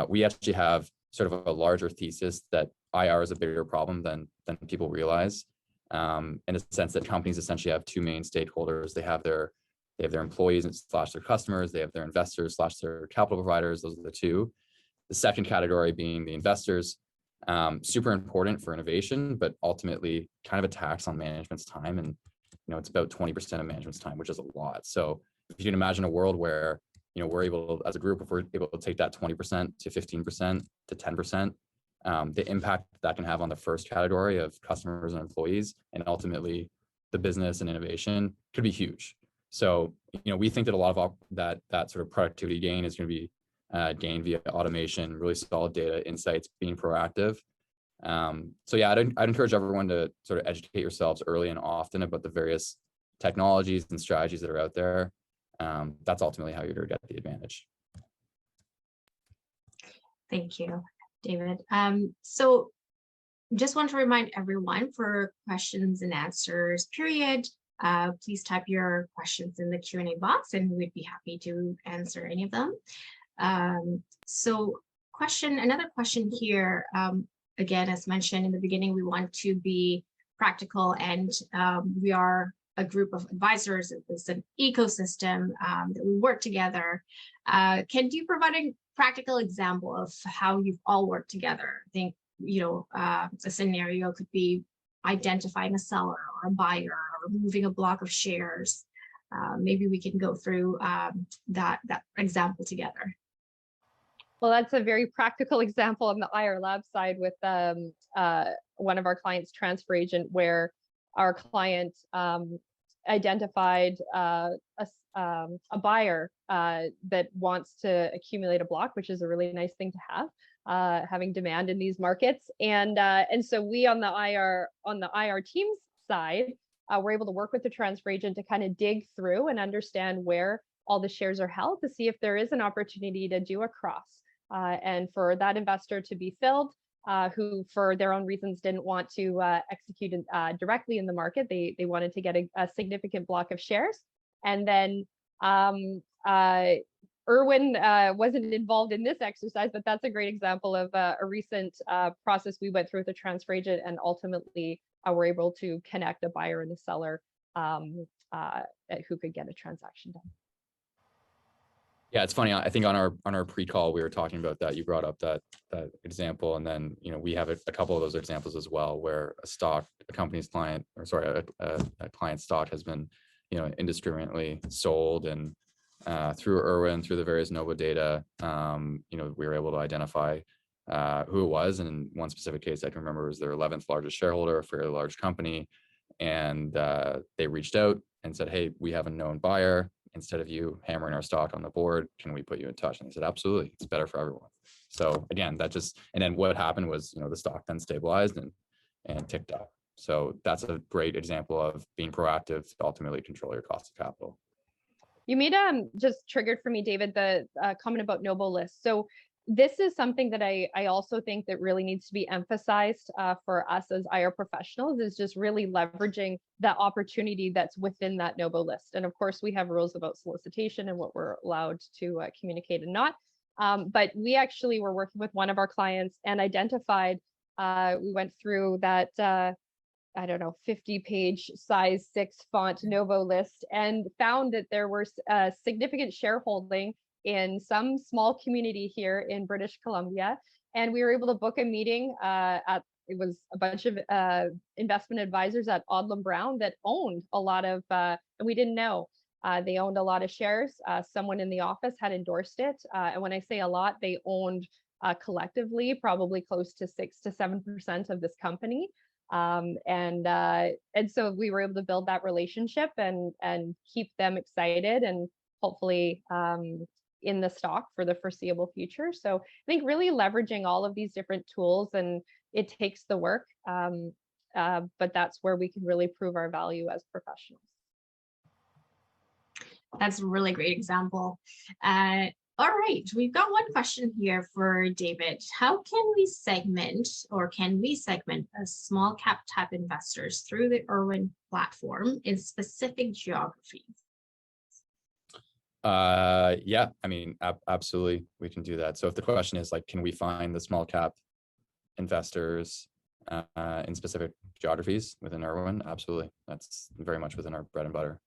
we actually have sort of a larger thesis that IR is a bigger problem than people realize, in the sense that companies essentially have two main stakeholders. They have their employees / their customers. They have their investors / their capital providers. Those are the two. The second category being the investors, super important for innovation, but ultimately kind of a tax on management's time. And, it's about 20% of management's time, which is a lot. So if you can imagine a world where, we're able, as a group, if we're able to take that 20% to 15% to 10%, the impact that can have on the first category of customers and employees, and ultimately the business and innovation, could be huge. So, we think that a lot of that sort of productivity gain is going to be gained via automation, really solid data insights, being proactive. So yeah, I'd encourage everyone to sort of educate yourselves early and often about the various technologies and strategies that are out there. That's ultimately how you're going to get the advantage. Thank you, David. So just want to remind everyone, for questions and answers period, please type your questions in the Q&A box and we'd be happy to answer any of them. So another question here, again, as mentioned in the beginning, we want to be practical, and we are a group of advisors. It's an ecosystem that we work together. Can you provide a practical example of how you've all worked together? I think, a scenario could be identifying a seller or a buyer or moving a block of shares. Maybe we can go through that example together. Well, that's a very practical example on the IR Lab side with one of our clients, transfer agent, where our client identified a buyer that wants to accumulate a block, which is a really nice thing to have, having demand in these markets. And so we on the IR team's side, we're able to work with the transfer agent to kind of dig through and understand where all the shares are held, to see if there is an opportunity to do a cross. And for that investor to be filled, who for their own reasons didn't want to execute directly in the market. They wanted to get a significant block of shares. And then Irwin wasn't involved in this exercise, but that's a great example of a recent process we went through with a transfer agent, and ultimately we're able to connect a buyer and a seller who could get a transaction done. Yeah, it's funny. I think on our pre-call, we were talking about that. You brought up that example, and then we have a couple of those examples as well, where a company's client, or sorry, a client's stock has been indiscriminately sold, and through Irwin, through the various Nova data, we were able to identify who it was. And in one specific case I can remember, was their 11th largest shareholder, a fairly large company, and they reached out and said, "Hey, we have a known buyer. Instead of you hammering our stock on the board, can we put you in touch?" And they said, "Absolutely, it's better for everyone." So again, and then what happened was, the stock then stabilized and ticked up. So that's a great example of being proactive to ultimately control your cost of capital. You made just triggered for me, David, the comment about Nobo lists. So this is something that I also think that really needs to be emphasized for us as IR professionals, is just really leveraging the opportunity that's within that Nobo list. And of course, we have rules about solicitation and what we're allowed to communicate and not. But we actually were working with one of our clients and identified, we went through that, 50-page size 6 font Novo list, and found that there were significant shareholding in some small community here in British Columbia. And we were able to book a meeting it was a bunch of investment advisors at Odlum Brown that owned a lot of, and we didn't know. They owned a lot of shares. Someone in the office had endorsed it. And when I say a lot, they owned collectively probably close to 6 to 7% of this company. And so we were able to build that relationship and keep them excited and hopefully in the stock for the foreseeable future. So I think really leveraging all of these different tools, and it takes the work, but that's where we can really prove our value as professionals. That's a really great example. All right, we've got one question here for David. How can we segment a small cap type investors through the Irwin platform in specific geographies? Yeah, I mean, absolutely, we can do that. So if the question is like, can we find the small cap investors in specific geographies within Irwin? Absolutely, that's very much within our bread and butter.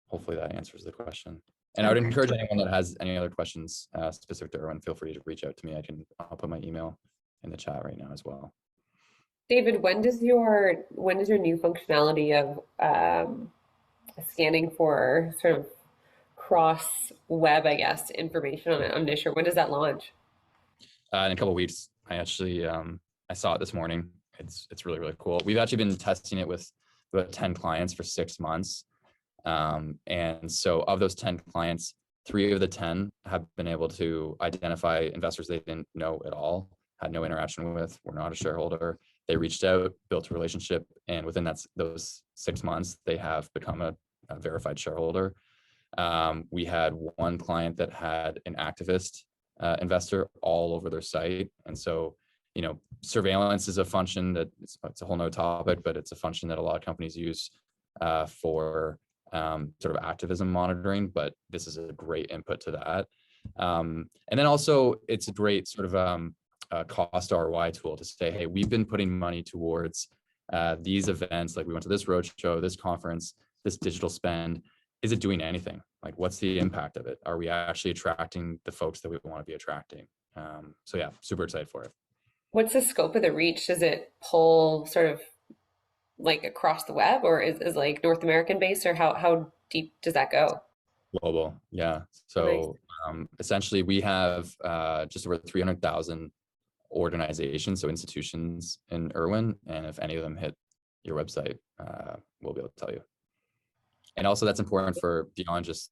Hopefully that answers the question. And I would encourage anyone that has any other questions specific to Irwin, feel free to reach out to me. I'll put my email in the chat right now as well. David, when does your new functionality of scanning for sort of cross web, I guess, information on Nisher, when does that launch? In a couple of weeks. I actually I saw it this morning. It's really, really cool. We've actually been testing it with about 10 clients for 6 months. And so of those 10 clients, 3 of the 10 have been able to identify investors they didn't know at all, had no interaction with, were not a shareholder. They reached out, built a relationship, and within those 6 months, they have become a verified shareholder. We had one client that had an activist investor all over their site. And so, you know, surveillance is a function that it's a whole nother topic, but it's a function that a lot of companies use for sort of activism monitoring, but this is a great input to that. And then also it's a great sort of cost ROI tool to say, hey, we've been putting money towards these events, like we went to this roadshow, this conference, this digital spend. Is it doing anything? Like, what's the impact of it? Are we actually attracting the folks that we want to be attracting? So yeah, super excited for it. What's the scope of the reach? Does it pull sort of like across the web, or is like North American based, or how deep does that go? Global, yeah. So essentially we have just over 300,000 organizations, so institutions in Irwin, and if any of them hit your website, we'll be able to tell you. And also that's important for beyond just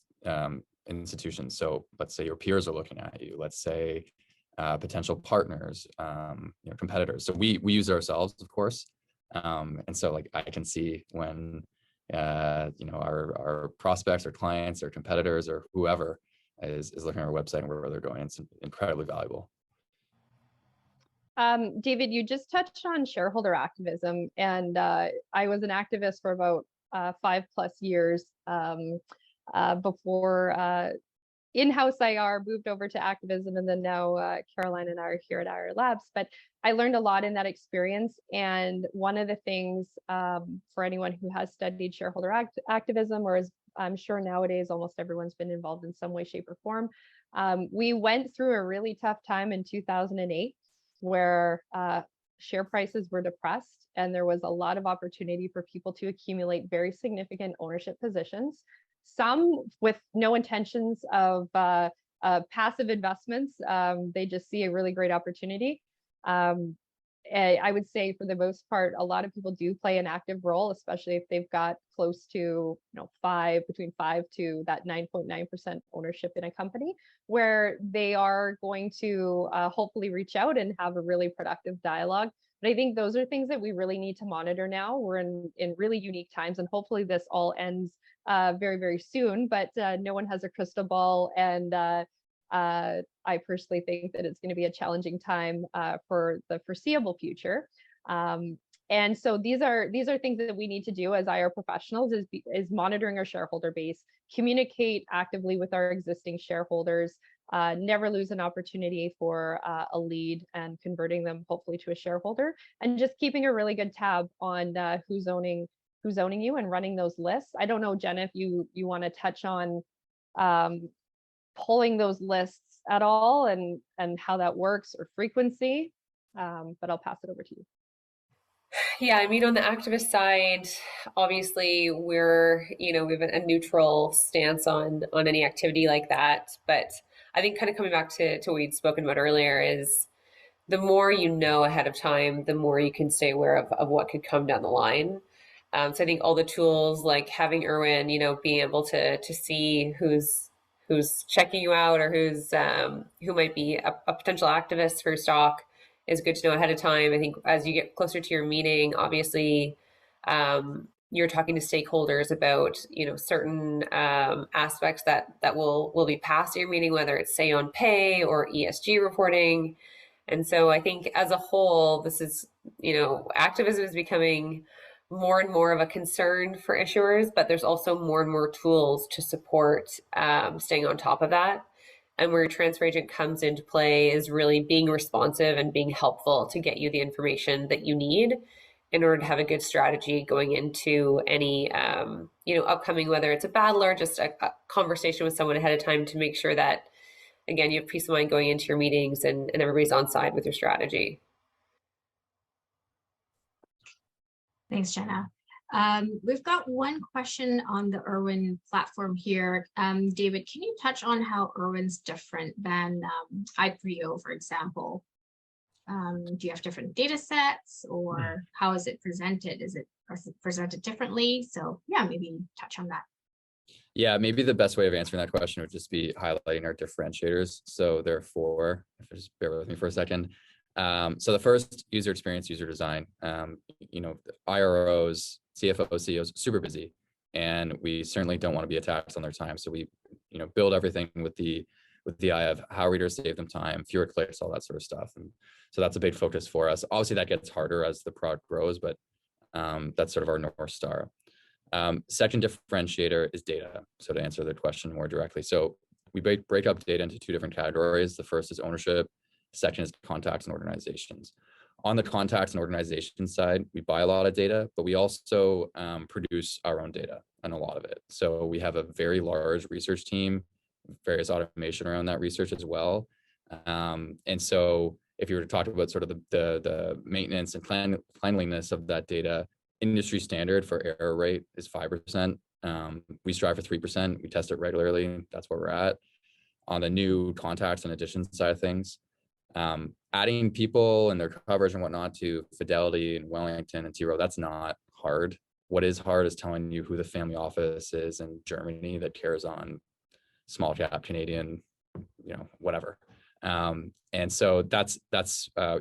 institutions. So let's say your peers are looking at you, let's say potential partners, you know, competitors. So we use it ourselves, of course. And so like I can see when you know, our prospects or clients or competitors or whoever is looking at our website and where they're going. It's incredibly valuable. David, you just touched on shareholder activism, and I was an activist for about 5+ years before in-house IR moved over to activism, and then now Caroline and I are here at IR Labs. But I learned a lot in that experience, and one of the things for anyone who has studied shareholder activism, or is, I'm sure nowadays almost everyone's been involved in some way, shape, or form, we went through a really tough time in 2008 where share prices were depressed, and there was a lot of opportunity for people to accumulate very significant ownership positions, some with no intentions of passive investments. They just see a really great opportunity. I would say for the most part, a lot of people do play an active role, especially if they've got close to, you know, between 5 to that 9.9% ownership in a company, where they are going to hopefully reach out and have a really productive dialogue. But I think those are things that we really need to monitor now. We're in really unique times, and hopefully this all ends very, very soon, but no one has a crystal ball, and I personally think that it's going to be a challenging time for the foreseeable future. And so these are things that we need to do as IR professionals, is monitoring our shareholder base, communicate actively with our existing shareholders, never lose an opportunity for a lead and converting them hopefully to a shareholder, and just keeping a really good tab on who's owning you and running those lists. I don't know, Jenna, if you want to touch on pulling those lists at all and how that works, or frequency, but I'll pass it over to you. yeah, I mean, on the activist side, obviously we're, we have a neutral stance on any activity like that. But I think kind of coming back to what you'd spoken about earlier is the more you know ahead of time, the more you can stay aware of what could come down the line. So I think all the tools like having Irwin, being able to see who's checking you out or who might be a potential activist for your stock is good to know ahead of time. I think as you get closer to your meeting, obviously, you're talking to stakeholders about certain aspects that will be passed at your meeting, whether it's say on pay or ESG reporting. And so I think as a whole, this is activism is becoming more and more of a concern for issuers, but there's also more and more tools to support staying on top of that. And where your transfer agent comes into play is really being responsive and being helpful to get you the information that you need in order to have a good strategy going into any upcoming, whether it's a battle or just a conversation with someone ahead of time to make sure that, again, you have peace of mind going into your meetings and everybody's on side with your strategy. Thanks, Jenna. We've got one question on the Irwin platform here. David, can you touch on how Irwin's different than Hyprio, for example? Do you have different data sets, or how is it presented? Is it presented differently? So yeah, maybe touch on that. Yeah, maybe the best way of answering that question would just be highlighting our differentiators. So there are four, if you just bear with me for a second. So the first, user experience, user design. IROs, CFOs, CEOs, super busy, and we certainly don't want to be attacked on their time. So we, build everything with the eye of how readers save them time, fewer clicks, all that sort of stuff. And so that's a big focus for us. Obviously, that gets harder as the product grows, but that's sort of our North Star. Second differentiator is data. So to answer the question more directly, so we break up data into two different categories. The first is ownership. Second is contacts and organizations. On the contacts and organization side, we buy a lot of data, but we also produce our own data and a lot of it. So we have a very large research team, various automation around that research as well. And so if you were to talk about sort of the maintenance and cleanliness of that data, industry standard for error rate is 5%. We strive for 3%. We test it regularly. That's where we're at. On the new contacts and additions side of things, adding people and their coverage and whatnot to Fidelity and Wellington and T Rowe, that's not hard. What is hard is telling you who the family office is in Germany that cares on small cap Canadian, whatever. And so that's where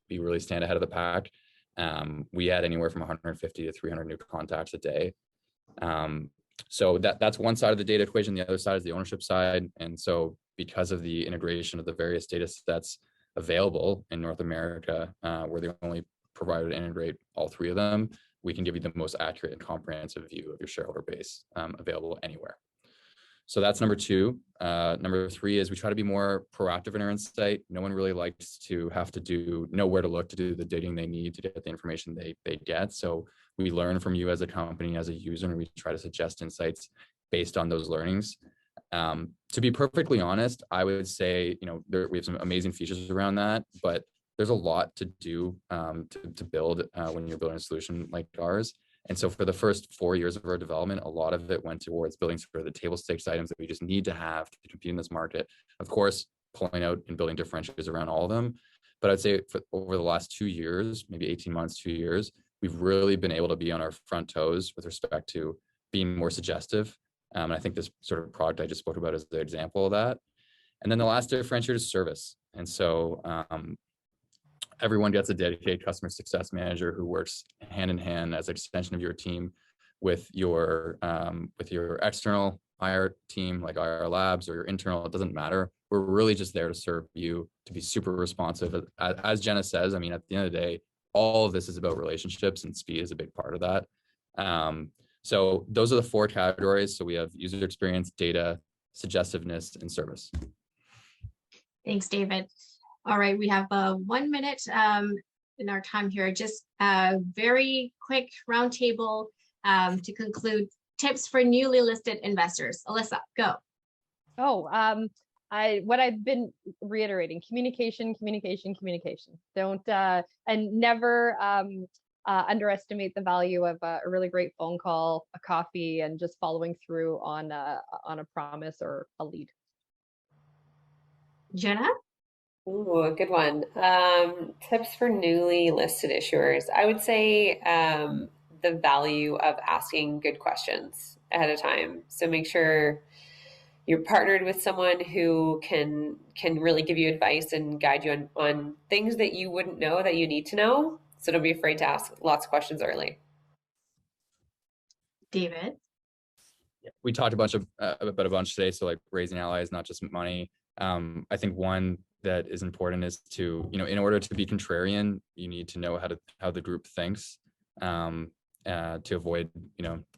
we really stand ahead of the pack. We add anywhere from 150 to 300 new contacts a day. So that's one side of the data equation. The other side is the ownership side. And so because of the integration of the various data sets available in North America, we're the only provider to integrate all three of them, we can give you the most accurate and comprehensive view of your shareholder base available anywhere. So that's number two. Number three is we try to be more proactive in our insight. No one really likes to have to know where to look to do the digging they need to get the information they get. So we learn from you as a company, as a user, and we try to suggest insights based on those learnings. To be perfectly honest, I would say, we have some amazing features around that, but there's a lot to do to build when you're building a solution like ours. And so for the first 4 years of our development, a lot of it went towards building sort of the table stakes items that we just need to have to compete in this market. Of course, pulling out and building differentiators around all of them. But I'd say over the last 2 years, maybe 18 months, 2 years, we've really been able to be on our front toes with respect to being more suggestive. And I think this sort of product I just spoke about is the example of that. And then the last differentiator is service. And so everyone gets a dedicated customer success manager who works hand in hand as an extension of your team with your external IR team like IR Labs or your internal. It doesn't matter. We're really just there to serve you, to be super responsive. As Jenna says, I mean, at the end of the day, all of this is about relationships, and speed is a big part of that. So those are the four categories. So we have user experience, data, suggestiveness, and service. Thanks, David. All right, we have 1 minute in our time here. Just a very quick roundtable to conclude. Tips for newly listed investors. Alyssa, go. what I've been reiterating: communication, communication, communication. Don't and never underestimate the value of a really great phone call, a coffee, and just following through on a promise or a lead. Jenna? Ooh, a good one. Tips for newly listed issuers. I would say the value of asking good questions ahead of time. So make sure you're partnered with someone who can really give you advice and guide you on things that you wouldn't know that you need to know. So don't be afraid to ask lots of questions early. David? We talked about a bunch today. So like raising allies, not just money. I think one that is important is to, in order to be contrarian, you need to know how the group thinks, to avoid,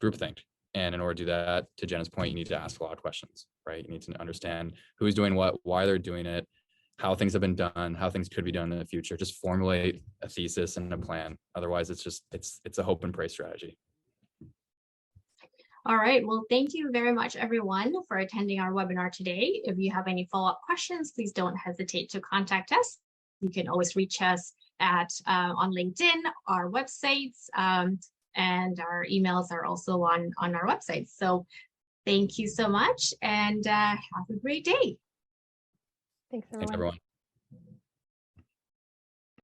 groupthink. And in order to do that, to Jenna's point, you need to ask a lot of questions, right? You need to understand who's doing what, why they're doing it, how things have been done, how things could be done in the future. Just formulate a thesis and a plan. Otherwise, it's a hope and pray strategy. All right, well, thank you very much, everyone, for attending our webinar today. If you have any follow-up questions, please don't hesitate to contact us. You can always reach us at on LinkedIn, our websites, and our emails are also on our website. So thank you so much, and have a great day. Thanks, everyone. Thanks, everyone.